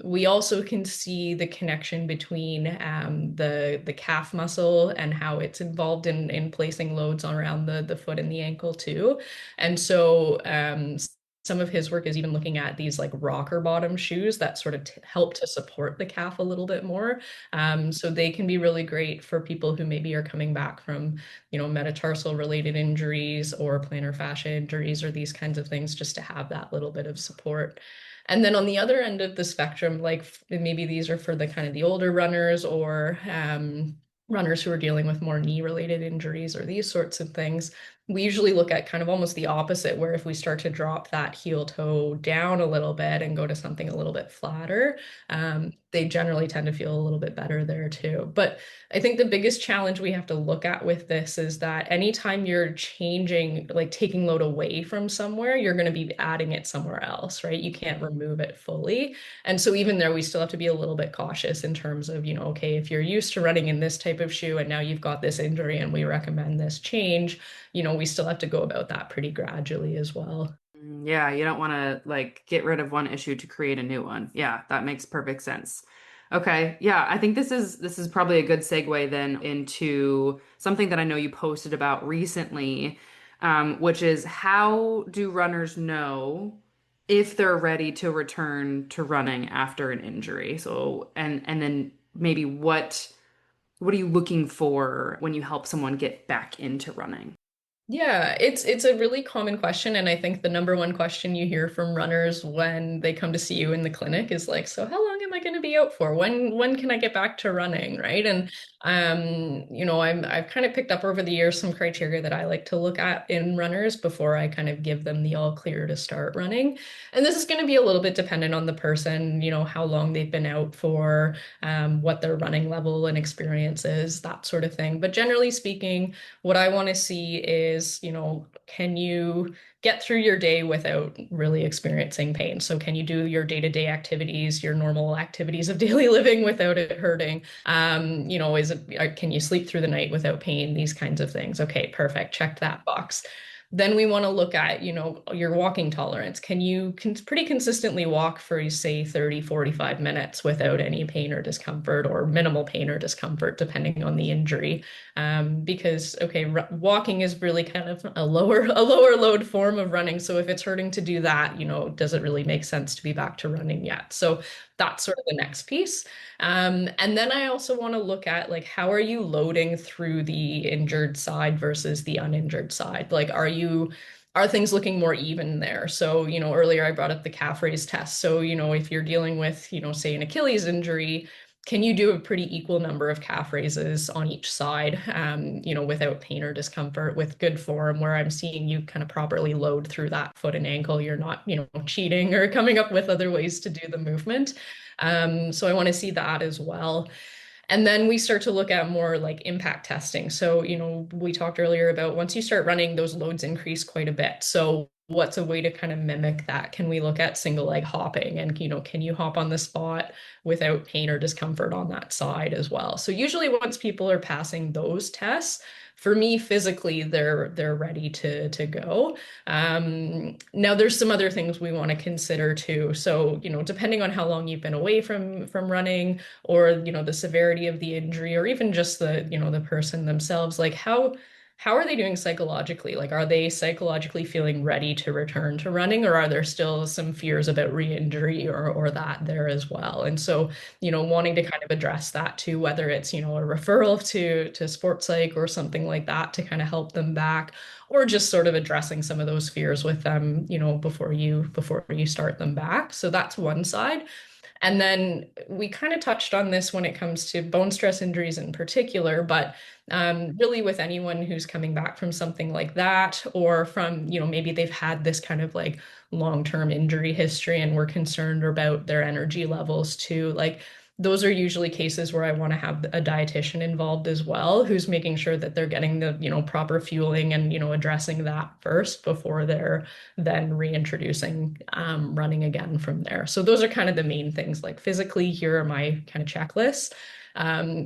We also can see the connection between the calf muscle and how it's involved in placing loads around the foot and the ankle too. And so some of his work is even looking at these like rocker bottom shoes that sort of help to support the calf a little bit more. So they can be really great for people who maybe are coming back from, metatarsal related injuries or plantar fascia injuries or these kinds of things, just to have that little bit of support. And then on the other end of the spectrum, like maybe these are for the kind of the older runners or runners who are dealing with more knee related injuries or these sorts of things. We usually look at kind of almost the opposite, where if we start to drop that heel toe down a little bit and go to something a little bit flatter, they generally tend to feel a little bit better there too. But I think the biggest challenge we have to look at with this is that anytime you're changing, like taking load away from somewhere, you're going to be adding it somewhere else, right? You can't remove it fully. And so even there, we still have to be a little bit cautious in terms of, okay, if you're used to running in this type of shoe and now you've got this injury and we recommend this change, we still have to go about that pretty gradually as well. Yeah, you don't want to like get rid of one issue to create a new one. Yeah, that makes perfect sense. Okay. Yeah, I think this is probably a good segue then into something that I know you posted about recently, which is how do runners know if they're ready to return to running after an injury? So, and then maybe what are you looking for when you help someone get back into running? Yeah, it's a really common question, and I think the number one question you hear from runners when they come to see you in the clinic is like, so how long am I going to be out for? When can I get back to running, right? And I've kind of picked up over the years some criteria that I like to look at in runners before I kind of give them the all clear to start running. And this is going to be a little bit dependent on the person, how long they've been out for, what their running level and experience is, that sort of thing. But generally speaking, what I want to see is, can you get through your day without really experiencing pain? So can you do your day-to-day activities, your normal activities of daily living without it hurting? Can you sleep through the night without pain? These kinds of things. Okay, perfect. Check that box. Then we want to look at, your walking tolerance. Can you pretty consistently walk for, say, 30, 45 minutes without any pain or discomfort or minimal pain or discomfort, depending on the injury? Because, okay, walking is really kind of a lower load form of running. So if it's hurting to do that, does it really make sense to be back to running yet? So that's sort of the next piece. And then I also want to look at like how are you loading through the injured side versus the uninjured side? Like are things looking more even there? So, earlier I brought up the calf raise test. So, if you're dealing with, say an Achilles injury, can you do a pretty equal number of calf raises on each side, without pain or discomfort, with good form, where I'm seeing you kind of properly load through that foot and ankle? You're not, cheating or coming up with other ways to do the movement. So I want to see that as well. And then we start to look at more like impact testing. So, we talked earlier about once you start running, those loads increase quite a bit. So what's a way to kind of mimic that? Can we look at single leg hopping and, can you hop on the spot without pain or discomfort on that side as well? So usually once people are passing those tests, for me physically, they're ready to go. Now there's some other things we want to consider too. So, depending on how long you've been away from running, or, the severity of the injury, or even just the person themselves, like how are they doing psychologically? Like, are they psychologically feeling ready to return to running, or are there still some fears about re-injury or that there as well? And so, wanting to kind of address that too, whether it's, a referral to sports psych or something like that to kind of help them back, or just sort of addressing some of those fears with them, before you start them back. So that's one side. And then we kind of touched on this when it comes to bone stress injuries in particular, but really with anyone who's coming back from something like that, or from, maybe they've had this kind of like long-term injury history and we're concerned about their energy levels too. Like those are usually cases where I want to have a dietitian involved as well, who's making sure that they're getting the, proper fueling and, addressing that first before they're then reintroducing running again from there. So those are kind of the main things. Like physically, here are my kind of checklists.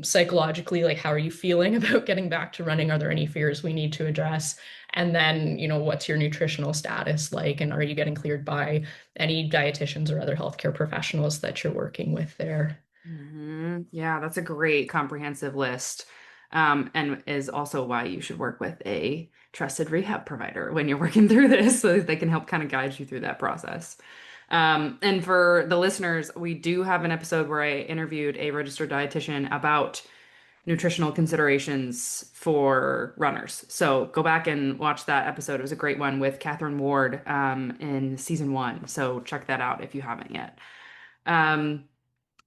Psychologically, like how are you feeling about getting back to running? Are there any fears we need to address? And then, what's your nutritional status like? And are you getting cleared by any dietitians or other healthcare professionals that you're working with there? Yeah, that's a great comprehensive list. And is also why you should work with a trusted rehab provider when you're working through this so that they can help kind of guide you through that process. And for the listeners, we do have an episode where I interviewed a registered dietitian about nutritional considerations for runners. So go back and watch that episode. It was a great one with Catherine Ward in season one. So check that out if you haven't yet. Um,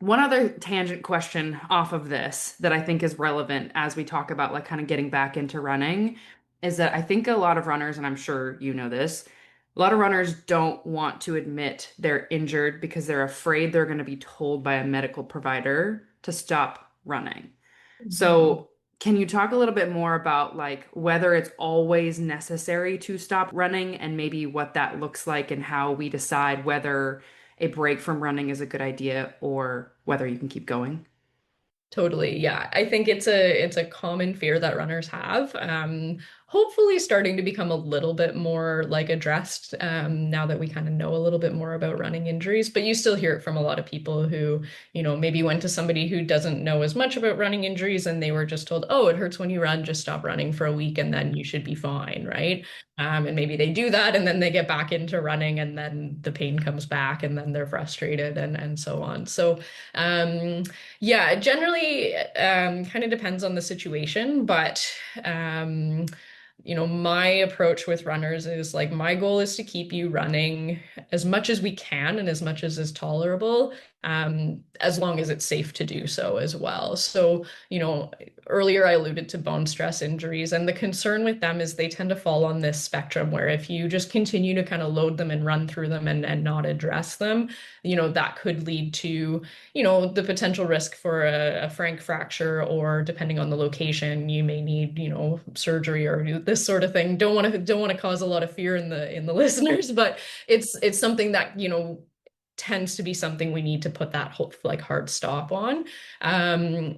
One other tangent question off of this that I think is relevant as we talk about like kind of getting back into running is that I think a lot of runners, and I'm sure you know this, a lot of runners don't want to admit they're injured because they're afraid they're going to be told by a medical provider to stop running. Mhm. So, can you talk a little bit more about like whether it's always necessary to stop running and maybe what that looks like and how we decide whether a break from running is a good idea or whether you can keep going? Totally. Yeah. I think it's a common fear that runners have. Hopefully starting to become a little bit more like addressed now that we kind of know a little bit more about running injuries, but you still hear it from a lot of people who, maybe went to somebody who doesn't know as much about running injuries and they were just told, "Oh, it hurts when you run, just stop running for a week and then you should be fine," right? And maybe they do that and then they get back into running and then the pain comes back and then they're frustrated and so on. So um yeah, generally, kind of depends on the situation, but um, my approach with runners is like my goal is to keep you running as much as we can and as much as is tolerable, as long as it's safe to do so as well. So, earlier I alluded to bone stress injuries, and the concern with them is they tend to fall on this spectrum where if you just continue to kind of load them and run through them and not address them, that could lead to the potential risk for a frank fracture, or depending on the location, you may need, surgery or this sort of thing. Don't want to cause a lot of fear in the listeners, but it's something that, tends to be something we need to put that whole like hard stop on.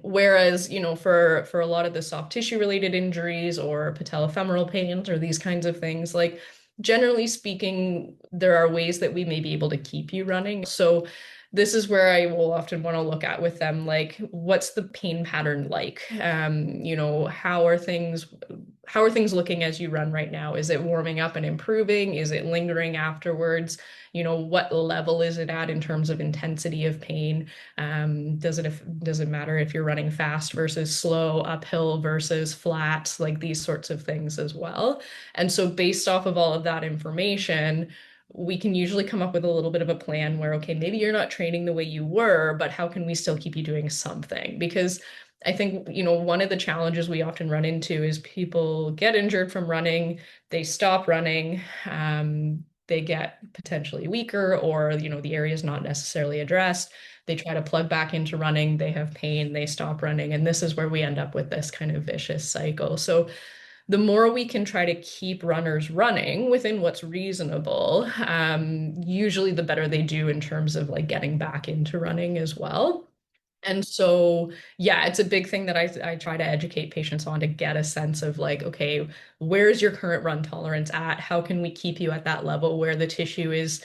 Whereas, for a lot of the soft tissue related injuries or patellofemoral pains or these kinds of things, like generally speaking, there are ways that we may be able to keep you running. So this is where I will often want to look at with them, like, what's the pain pattern like? How are things looking as you run right now? Is it warming up and improving? Is it lingering afterwards? What level is it at in terms of intensity of pain? Does it matter if you're running fast versus slow, uphill versus flat, like these sorts of things as well? And so based off of all of that information, we can usually come up with a little bit of a plan where, okay, maybe you're not training the way you were, but how can we still keep you doing something? Because I think, one of the challenges we often run into is people get injured from running, they stop running, they get potentially weaker, or, the area is not necessarily addressed. They try to plug back into running, they have pain, they stop running. And this is where we end up with this kind of vicious cycle. So the more we can try to keep runners running within what's reasonable, usually the better they do in terms of like getting back into running as well. And so, yeah, it's a big thing that I try to educate patients on to get a sense of like, okay, where's your current run tolerance at? How can we keep you at that level where the tissue is,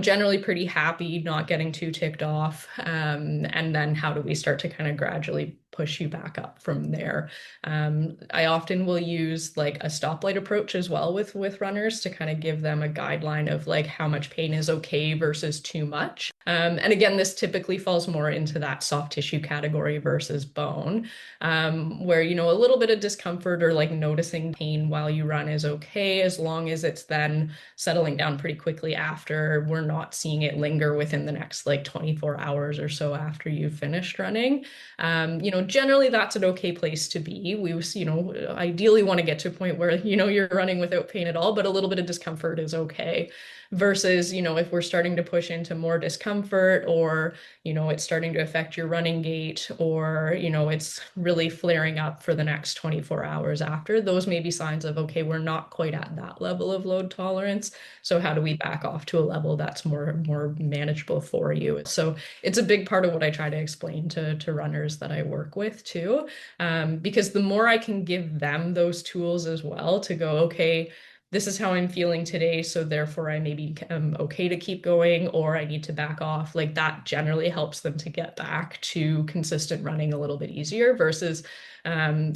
generally pretty happy, not getting too ticked off? And then how do we start to kind of gradually push you back up from there? I often will use like a stoplight approach as well with runners to kind of give them a guideline of like how much pain is okay versus too much. And again, this typically falls more into that soft tissue category versus bone, where, a little bit of discomfort or like noticing pain while you run is okay, as long as it's then settling down pretty quickly after. We're not seeing it linger within the next like 24 hours or so after you've finished running. generally that's an okay place to be. Ideally want to get to a point where, you're running without pain at all, but a little bit of discomfort is okay. Versus, if we're starting to push into more discomfort, or, it's starting to affect your running gait, or, it's really flaring up for the next 24 hours after, those may be signs of, okay, we're not quite at that level of load tolerance. So how do we back off to a level that's more manageable for you? So it's a big part of what I try to explain to runners that I work with too. Because the more I can give them those tools as well to go, okay, this is how I'm feeling today, so therefore I maybe am okay to keep going, or I need to back off. Like that generally helps them to get back to consistent running a little bit easier versus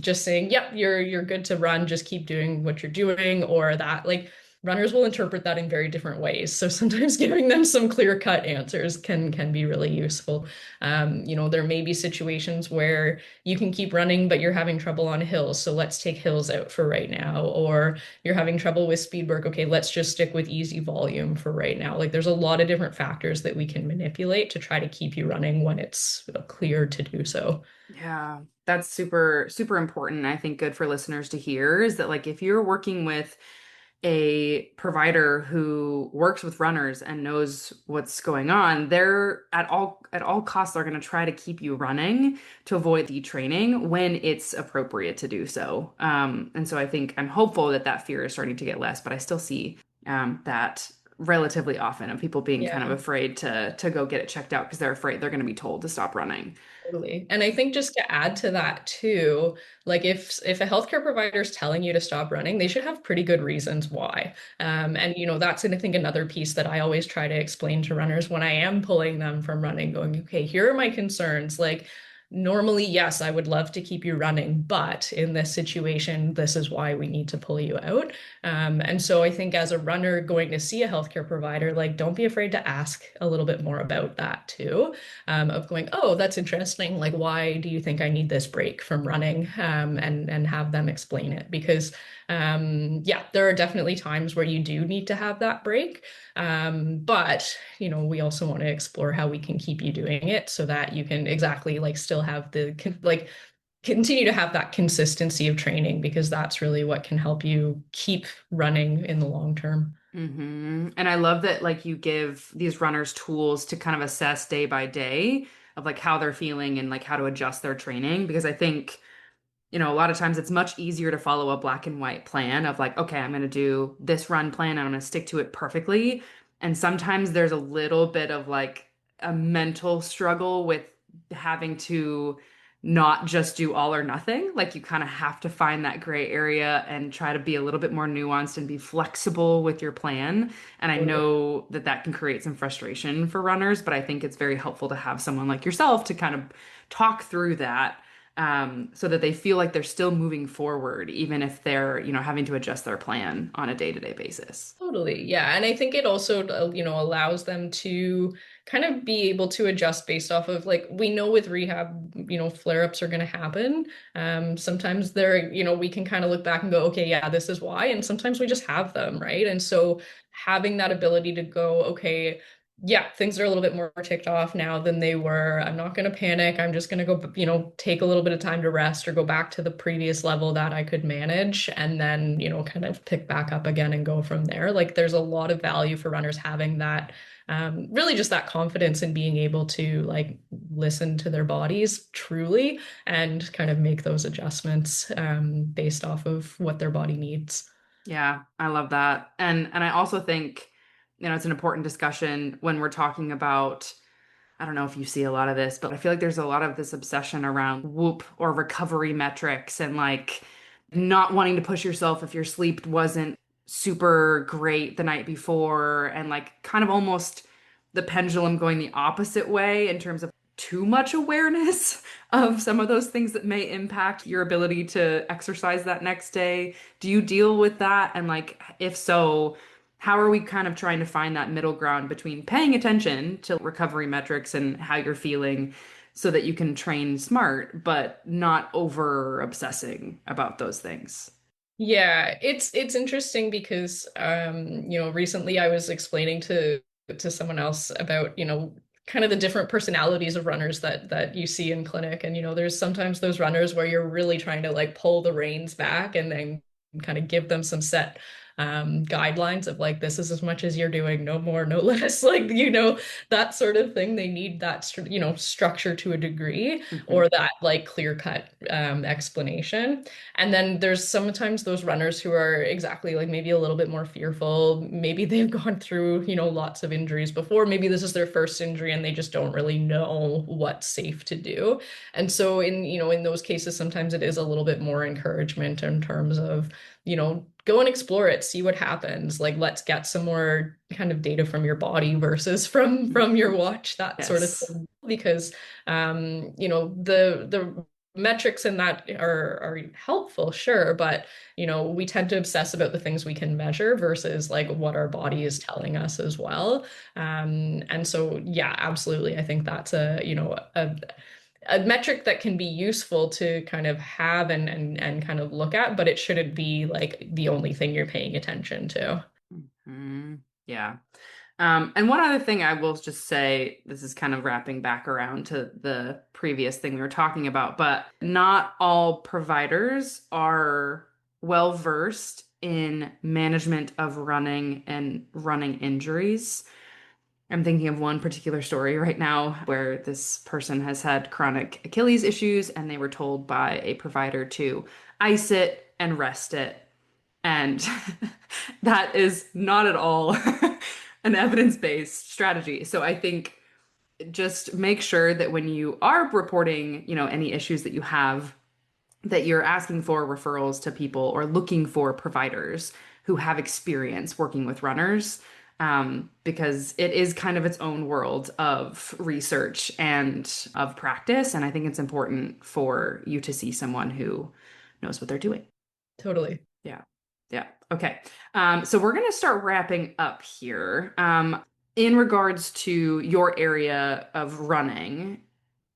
just saying, yep, you're good to run, just keep doing what you're doing, or that like runners will interpret that in very different ways. So sometimes giving them some clear-cut answers can be really useful. There may be situations where you can keep running, but you're having trouble on hills. So let's take hills out for right now. Or you're having trouble with speed work. Okay, let's just stick with easy volume for right now. Like there's a lot of different factors that we can manipulate to try to keep you running when it's clear to do so. Yeah, that's super, super important. I think good for listeners to hear is that like if you're working with a provider who works with runners and knows what's going on, they're at all costs are going to try to keep you running to avoid detraining when it's appropriate to do so. And so I think I'm hopeful that that fear is starting to get less, but I still see that relatively often of people being kind of Yeah. afraid to go get it checked out because they're afraid they're going to be told to stop running. Totally. And I think just to add to that too, like if a healthcare provider is telling you to stop running, they should have pretty good reasons why. And that's I think another piece that I always try to explain to runners when I am pulling them from running, going, okay, here are my concerns. Like normally, yes, I would love to keep you running, but in this situation, this is why we need to pull you out. And so I think as a runner going to see a healthcare provider, like don't be afraid to ask a little bit more about that too, of going, oh, that's interesting. Like, why do you think I need this break from running? And have them explain it because yeah, there are definitely times where you do need to have that break. But we also want to explore how we can keep you doing it so that you can exactly like still have like continue to have that consistency of training because that's really what can help you keep running in the long term. And I love that like you give these runners tools to kind of assess day by day of like how they're feeling and like how to adjust their training because I think a lot of times it's much easier to follow a black and white plan of like, okay, I'm going to do this run plan. I'm going to stick to it perfectly. And sometimes there's a little bit of like a mental struggle with having to not just do all or nothing. Like you kind of have to find that gray area and try to be a little bit more nuanced and be flexible with your plan. And I Totally. know that that can create some frustration for runners, but I think it's very helpful to have someone like yourself to kind of talk through that so that they feel like they're still moving forward, even if they're, having to adjust their plan on a day-to-day basis. Totally. Yeah. And I think it also, allows them to kind of be able to adjust based off of like, we know with rehab, flare-ups are going to happen. Sometimes we can kind of look back and go, okay, yeah, this is why. And sometimes we just have them, right? And so having that ability to go, okay, yeah, things are a little bit more ticked off now than they were. I'm not going to panic. I'm just going to go, take a little bit of time to rest or go back to the previous level that I could manage and then, kind of pick back up again and go from there. Like there's a lot of value for runners having that, really just that confidence in being able to like listen to their bodies truly and kind of make those adjustments, based off of what their body needs. Yeah, I love that. And I also think, it's an important discussion when we're talking about, I don't know if you see a lot of this, but I feel like there's a lot of this obsession around whoop or recovery metrics and like not wanting to push yourself if your sleep wasn't super great the night before and like kind of almost the pendulum going the opposite way in terms of too much awareness of some of those things that may impact your ability to exercise that next day. Do you deal with that? And like, if so, how are we kind of trying to find that middle ground between paying attention to recovery metrics and how you're feeling so that you can train smart, but not over obsessing about those things? Yeah, it's interesting because recently I was explaining to someone else about, kind of the different personalities of runners that you see in clinic. And there's sometimes those runners where you're really trying to like pull the reins back and then kind of give them some set guidelines of like, this is as much as you're doing, no more, no less, like, that sort of thing. They need that, structure to a degree, Mhm. or that like clear cut explanation. And then there's sometimes those runners who are exactly like maybe a little bit more fearful. Maybe they've gone through, lots of injuries before. Maybe this is their first injury and they just don't really know what's safe to do. And so in those cases, sometimes it is a little bit more encouragement in terms of, go and explore it, see what happens. Like, let's get some more kind of data from your body versus from your watch, that sort of Yes. thing. Because the metrics in that are helpful, sure, but we tend to obsess about the things we can measure versus like what our body is telling us as well. And so yeah, absolutely. I think that's a metric that can be useful to kind of have and kind of look at, but it shouldn't be like the only thing you're paying attention to. Mhm. Yeah. And one other thing I will just say, this is kind of wrapping back around to the previous thing we were talking about, but not all providers are well versed in management of running and running injuries. I'm thinking of one particular story right now where this person has had chronic Achilles issues and they were told by a provider to ice it and rest it. And that is not at all an evidence-based strategy. So I think just make sure that when you are reporting, any issues that you have, that you're asking for referrals to people or looking for providers who have experience working with runners, because it is kind of its own world of research and of practice. And I think it's important for you to see someone who knows what they're doing. Totally. Yeah. Yeah. Okay. So we're going to start wrapping up here. In regards to your area of running,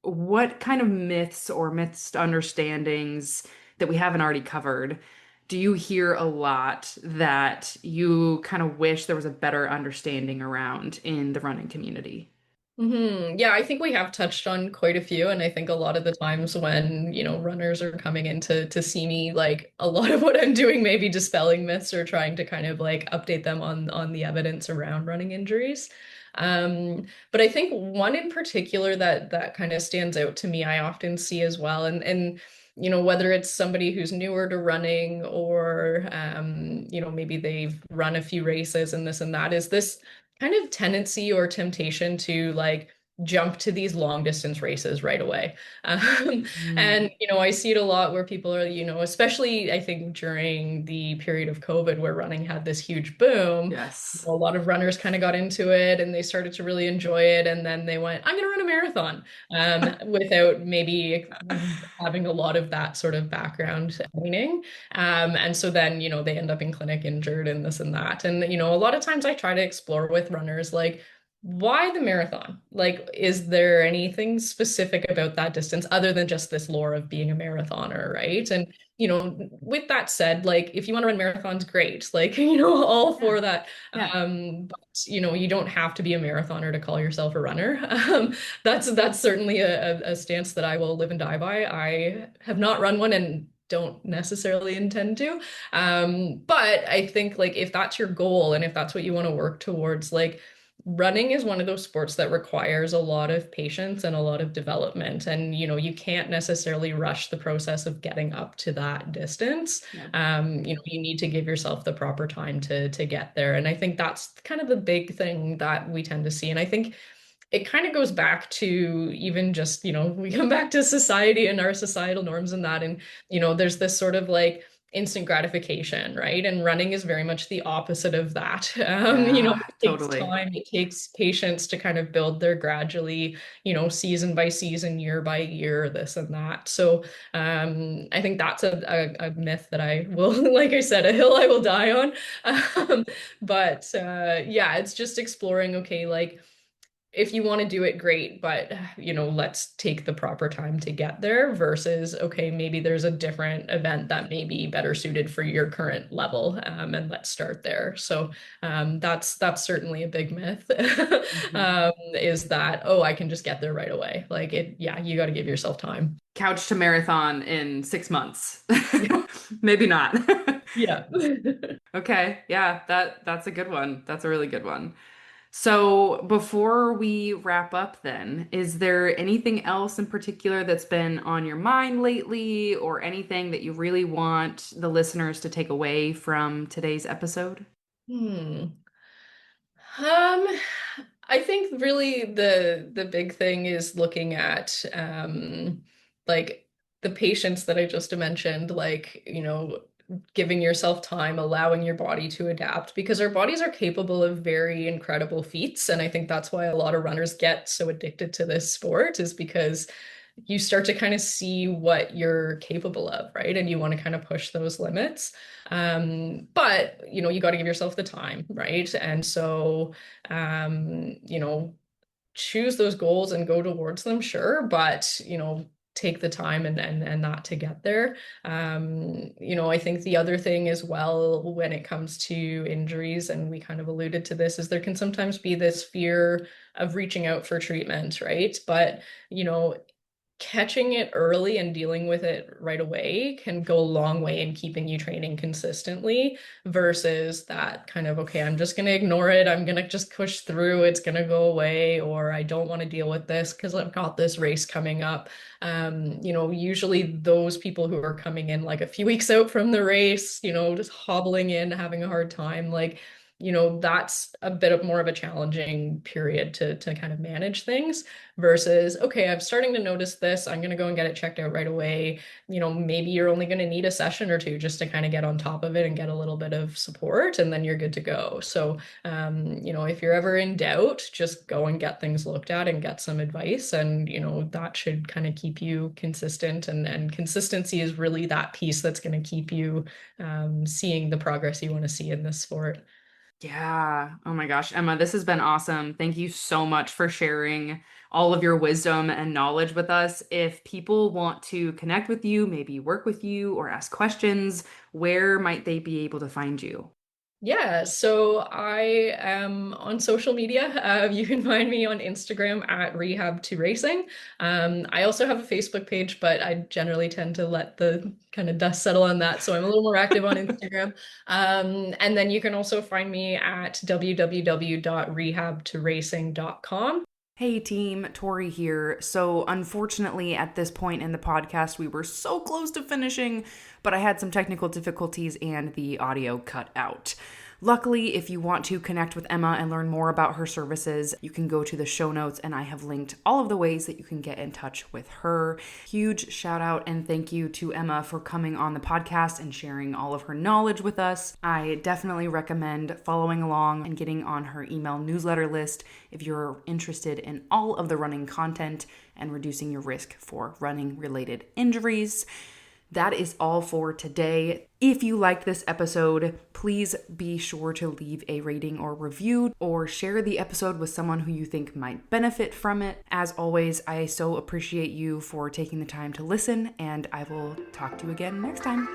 what kind of myths or misunderstandings that we haven't already covered do you hear a lot that you kind of wish there was a better understanding around in the running community? Yeah, I think we have touched on quite a few, and I think a lot of the times when, runners are coming in to see me, like a lot of what I'm doing may be dispelling myths or trying to kind of like update them on the evidence around running injuries. But I think one in particular that kind of stands out to me, I often see as well, and whether it's somebody who's newer to running or maybe they've run a few races and this and that, is this kind of tendency or temptation to like jump to these long distance races right away. Mm, And, I see it a lot where people are, especially I think during the period of COVID where running had this huge boom. yes. A lot of runners kind of got into it and they started to really enjoy it. And then they went, I'm going to run a marathon, without maybe having a lot of that sort of background training. And so then, they end up in clinic injured and this and that. And, a lot of times I try to explore with runners, like, why the marathon? Like, is there anything specific about that distance other than just this lore of being a marathoner, right? And, with that said, like, if you want to run marathons, great. Like, all Yeah. for that. Yeah. But, you don't have to be a marathoner to call yourself a runner. That's certainly a stance that I will live and die by. I have not run one and don't necessarily intend to. But I think like if that's your goal and if that's what you want to work towards, like running is one of those sports that requires a lot of patience and a lot of development. And, you can't necessarily rush the process of getting up to that distance. Yeah. You need to give yourself the proper time to get there. And I think that's kind of the big thing that we tend to see. And I think it kind of goes back to even just, we come back to society and our societal norms and that. And, there's this sort of like instant gratification, right? And running is very much the opposite of that. Yeah, It takes totally. time, it takes patience to kind of build there gradually, season by season, year by year, this and that. So I think that's a myth that I will, like I said, a hill I will die on. But yeah, it's just exploring, okay, like, if you want to do it, great, but let's take the proper time to get there versus, okay, maybe there's a different event that may be better suited for your current level, and let's start there. So that's certainly a big myth, Mhm. is that, oh, I can just get there right away. Like yeah, you got to give yourself time. Couch to marathon in 6 months. Yeah. Maybe not. Yeah. Okay, yeah, that's a good one. That's a really good one. So before we wrap up then, is there anything else in particular that's been on your mind lately or anything that you really want the listeners to take away from today's episode? Hmm. Um, I think really the big thing is looking at like the patients that I just mentioned, like, giving yourself time, allowing your body to adapt because our bodies are capable of very incredible feats. And I think that's why a lot of runners get so addicted to this sport is because you start to kind of see what you're capable of, right? And you want to kind of push those limits. But you got to give yourself the time, right? And so, choose those goals and go towards them, sure, but take the time and not to get there. I think the other thing as well when it comes to injuries, and we kind of alluded to this, is there can sometimes be this fear of reaching out for treatment, right? But you know, catching it early and dealing with it right away can go a long way in keeping you training consistently versus that kind of, okay, I'm just going to ignore it. I'm going to just push through. It's going to go away, or I don't want to deal with this because I've got this race coming up. Usually those people who are coming in like a few weeks out from the race, just hobbling in, having a hard time, like, that's a bit of more of a challenging period to kind of manage things versus, okay, I'm starting to notice this. I'm going to go and get it checked out right away. Maybe you're only going to need a session or two just to kind of get on top of it and get a little bit of support, and then you're good to go. So, if you're ever in doubt, just go and get things looked at and get some advice. And, that should kind of keep you consistent. And consistency is really that piece that's going to keep you seeing the progress you want to see in this sport. Yeah. Oh my gosh, Emma, this has been awesome. Thank you so much for sharing all of your wisdom and knowledge with us. If people want to connect with you, maybe work with you or ask questions, where might they be able to find you? Yeah, so I am on social media. You can find me on Instagram at Rehab to Racing. I also have a Facebook page, but I generally tend to let the kind of dust settle on that. So I'm a little more active on Instagram. And then you can also find me at www.rehabtoracing.com. Hey team, Tori here. So, unfortunately, at this point in the podcast, we were so close to finishing, but I had some technical difficulties and the audio cut out. Luckily, if you want to connect with Emma and learn more about her services, you can go to the show notes and I have linked all of the ways that you can get in touch with her. Huge shout out and thank you to Emma for coming on the podcast and sharing all of her knowledge with us. I definitely recommend following along and getting on her email newsletter list if you're interested in all of the running content and reducing your risk for running related injuries. That is all for today. If you liked this episode, please be sure to leave a rating or review or share the episode with someone who you think might benefit from it. As always, I so appreciate you for taking the time to listen, and I will talk to you again next time.